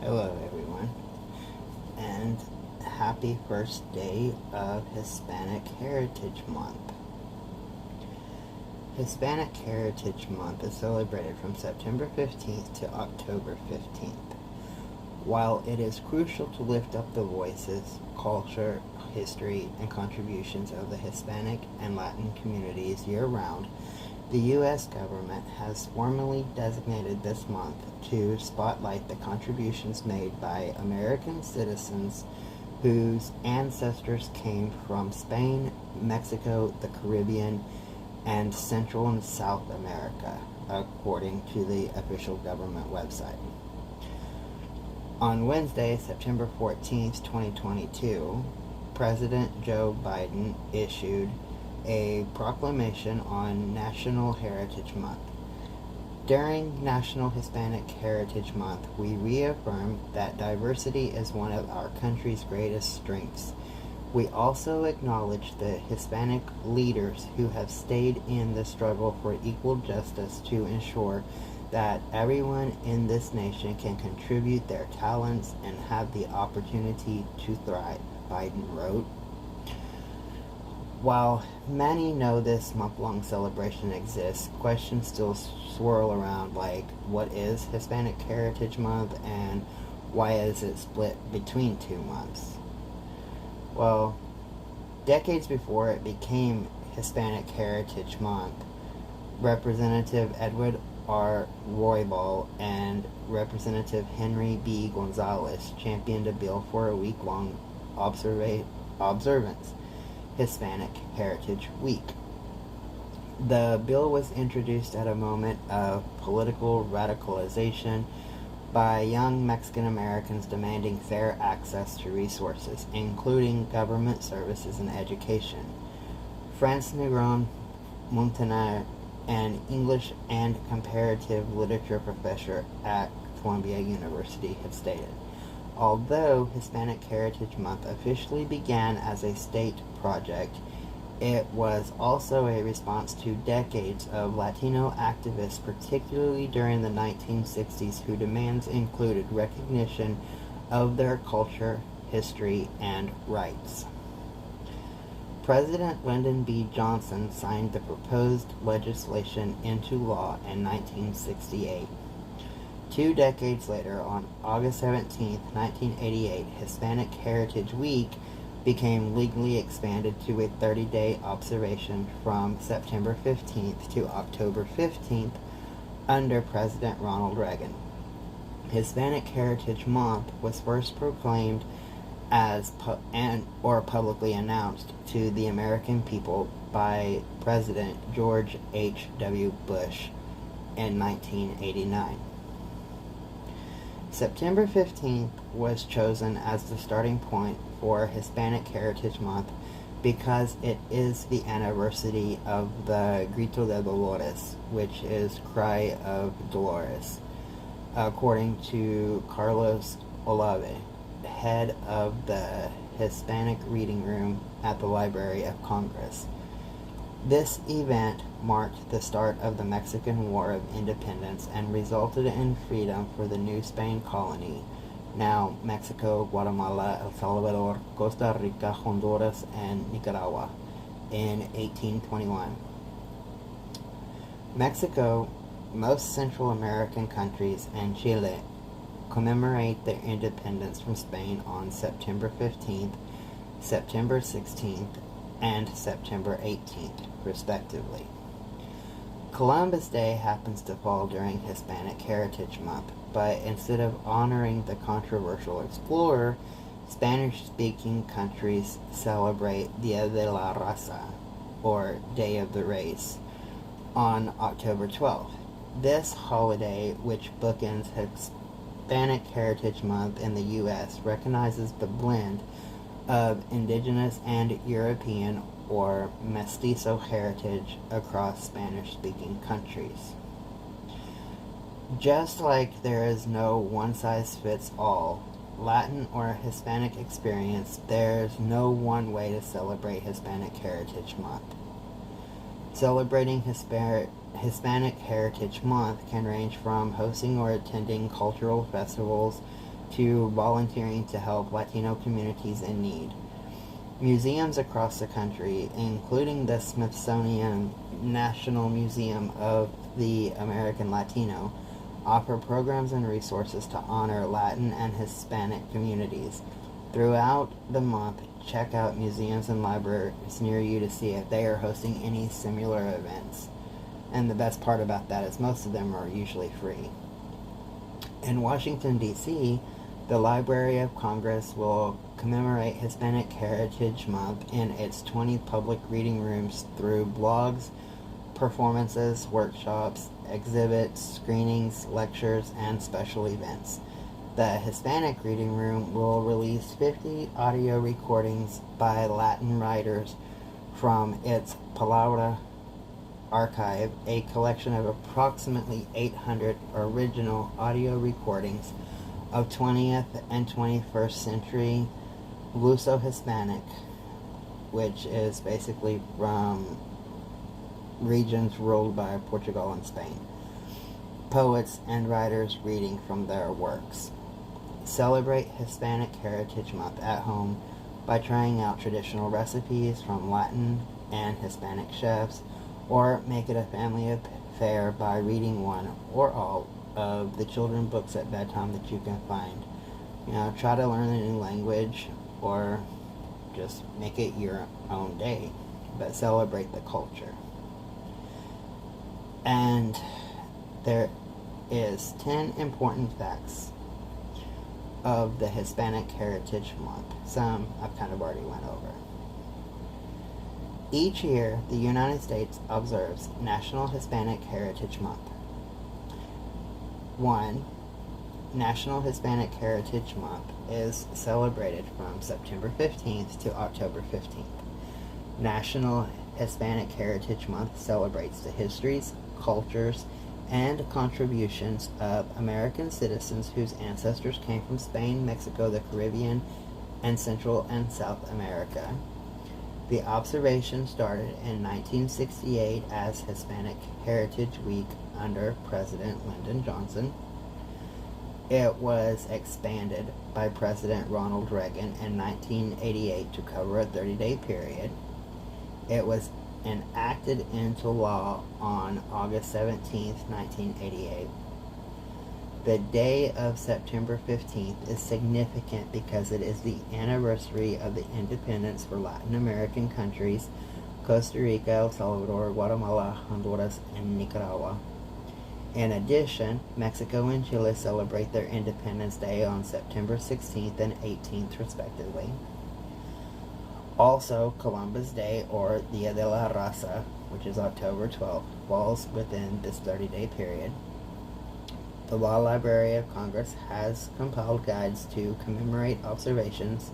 Hello, everyone, and happy first day of Hispanic Heritage Month. Hispanic Heritage Month is celebrated from September 15th to October 15th. While it is crucial to lift up the voices, culture, history, and contributions of the Hispanic and Latin communities year-round, the U.S. government has formally designated this month to spotlight the contributions made by American citizens whose ancestors came from Spain, Mexico, the Caribbean, and Central and South America, according to the official government website. On Wednesday, September 14th, 2022, President Joe Biden issued a proclamation on National Heritage Month. During National Hispanic Heritage Month, we reaffirm that diversity is one of our country's greatest strengths. We also acknowledge the Hispanic leaders who have stayed in the struggle for equal justice to ensure that everyone in this nation can contribute their talents and have the opportunity to thrive, Biden wrote. While many know this month-long celebration exists, questions still swirl around like, what is Hispanic Heritage Month and why is it split between 2 months? Well, decades before it became Hispanic Heritage Month, Representative Edward R. Roybal and Representative Henry B. Gonzalez championed a bill for a week-long observance, Hispanic Heritage Week. The bill was introduced at a moment of political radicalization by young Mexican Americans demanding fair access to resources, including government services and education. Franz Negron Montaner, an English and comparative literature professor at Columbia University, had stated, although Hispanic Heritage Month officially began as a state project, it was also a response to decades of Latino activists, particularly during the 1960s, whose demands included recognition of their culture, history, and rights. President Lyndon B. Johnson signed the proposed legislation into law in 1968. 2 decades later, on August 17, 1988, Hispanic Heritage Week became legally expanded to a 30-day observation from September 15th to October 15th under President Ronald Reagan. Hispanic Heritage Month was first proclaimed as publicly announced to the American people by President George H.W. Bush in 1989. September 15th was chosen as the starting point for Hispanic Heritage Month because it is the anniversary of the Grito de Dolores, which is Cry of Dolores, according to Carlos Olave, head of the Hispanic Reading Room at the Library of Congress. This event marked the start of the Mexican War of Independence and resulted in freedom for the New Spain colony, now Mexico, Guatemala, El Salvador, Costa Rica, Honduras, and Nicaragua, in 1821. Mexico, most Central American countries, and Chile commemorate their independence from Spain on September 15th, September 16th, and September 18th, respectively. Columbus Day happens to fall during Hispanic Heritage Month, but instead of honoring the controversial explorer, Spanish-speaking countries celebrate Dia de la Raza, or Day of the Race, on October 12th. This holiday, which bookends Hispanic Heritage Month in the U.S., recognizes the blend of indigenous and European or mestizo heritage across Spanish-speaking countries. Just like there is no one-size-fits-all Latin or Hispanic experience, there's no one way to celebrate Hispanic Heritage Month. Celebrating Hispanic Heritage Month can range from hosting or attending cultural festivals, to volunteering to help Latino communities in need. Museums across the country, including the Smithsonian National Museum of the American Latino, offer programs and resources to honor Latin and Hispanic communities. Throughout the month, check out museums and libraries near you to see if they are hosting any similar events. And the best part about that is most of them are usually free. In Washington, D.C., the Library of Congress will commemorate Hispanic Heritage Month in its 20 public reading rooms through blogs, performances, workshops, exhibits, screenings, lectures, and special events. The Hispanic Reading Room will release 50 audio recordings by Latin writers from its Palabra archive, a collection of approximately 800 original audio recordings of 20th and 21st century Luso-Hispanic, which is basically from regions ruled by Portugal and Spain. Poets and writers reading from their works. Celebrate Hispanic Heritage Month at home by trying out traditional recipes from Latin and Hispanic chefs, or make it a family affair by reading one or all of the children's books at bedtime that you can find. Try to learn a new language or just make it your own day, but celebrate the culture. And there is 10 important facts of the Hispanic Heritage Month. Some I've kind of already went over. Each year, the United States observes National Hispanic Heritage Month. 1. National Hispanic Heritage Month is celebrated from September 15th to October 15th. National Hispanic Heritage Month celebrates the histories, cultures, and contributions of American citizens whose ancestors came from Spain, Mexico, the Caribbean, and Central and South America. The observation started in 1968 as Hispanic Heritage Week under President Lyndon Johnson. It was expanded by President Ronald Reagan in 1988 to cover a 30-day period. It was enacted into law on August 17, 1988. The day of September 15th is significant because it is the anniversary of the independence for Latin American countries, Costa Rica, El Salvador, Guatemala, Honduras, and Nicaragua. In addition, Mexico and Chile celebrate their Independence Day on September 16th and 18th, respectively. Also, Columbus Day, or Dia de la Raza, which is October 12th, falls within this 30-day period. The Law Library of Congress has compiled guides to commemorate observations.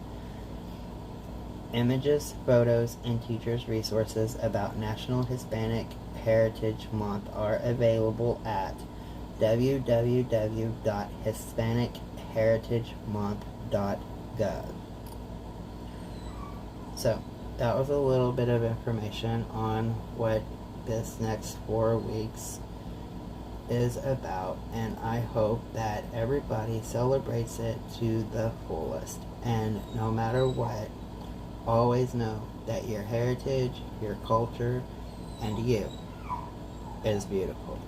Images, photos, and teachers' resources about National Hispanic Heritage Month are available at www.hispanicheritagemonth.gov. So, that was a little bit of information on what this next 4 weeks is about, and I hope that everybody celebrates it to the fullest. And no matter what, always know that your heritage, your culture, and you is beautiful.